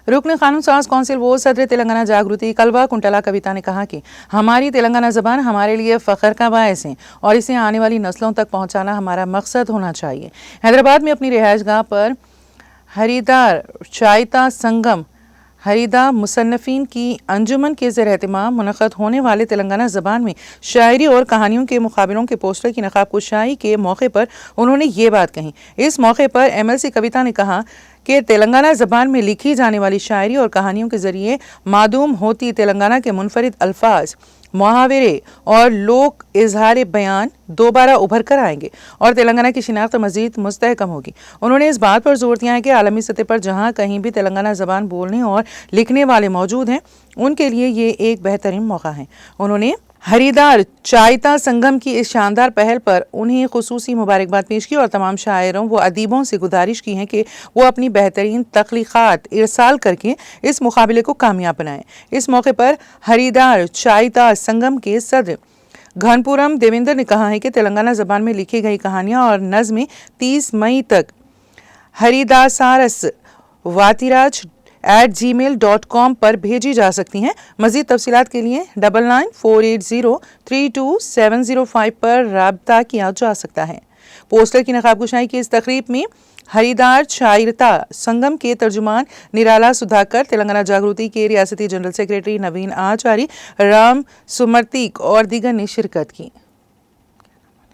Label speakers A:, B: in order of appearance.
A: रुकन कानून साज कौंसिल वो सदर तेलंगाना जागृति कलवा कुंटला कविता ने कहा कि हमारी तेलंगाना ज़बान हमारे लिए फ़ख्र का बायस है और इसे आने वाली नस्लों तक पहुंचाना हमारा मकसद होना चाहिए। हैदराबाद में अपनी रिहाइशगाह पर हरीदार चायता संगम हरीदा मुसन्नफ़ीन की अंजुमन के ज़ेर एहतमाम मुनक़्क़द होने वाले तेलंगाना ज़बान में शायरी और कहानियों के मुकाबलों के पोस्टर की नक़ाब कुशाई के मौके पर उन्होंने ये बात कही। इस मौके पर MLC कविता ने कहा कि तेलंगाना ज़बान में लिखी जाने वाली शायरी और कहानियों के ज़रिए मादूम होती तेलंगाना के मुनफरिद अल्फाज, मुहावरे और लोक इजहार बयान दोबारा उभर कर आएंगे और तेलंगाना की शिनाख्त मज़ीद मुस्तहकम होगी। उन्होंने इस बात पर जोर दिया है कि आलमी सतह पर जहाँ कहीं भी तेलंगाना ज़बान बोलने और लिखने वाले मौजूद हैं, उनके लिए ये एक बेहतरीन मौका है। उन्होंने हरीदार चायता संगम की इस शानदार पहल पर उन्हें खुसूसी मुबारकबाद पेश की और तमाम शायरों व अदीबों से गुजारिश की है कि वो अपनी बेहतरीन तख्लीक़ात इरसाल करके इस मुकाबले को कामयाब बनाएं। इस मौके पर हरीदार चायता संगम के सदर घनपुरम देवेंद्र ने कहा है कि तेलंगाना ज़बान में लिखी गई कहानियाँ और नज़में 30 मई तक हरिदासारस वातिराज@gmail.com पर भेजी जा सकती हैं। मज़ीद तफसीलात के लिए 9948032705 पर राब्ता किया जा सकता है। पोस्टर की नक़ाब कुशाई की इस तकरीब में हरीदार चायता संगम के तर्जुमान निराला सुधाकर, तेलंगाना जागृति के रियासती जनरल सेक्रेटरी नवीन आचारी, राम सुमर्तिक और दीगर ने शिरकत की।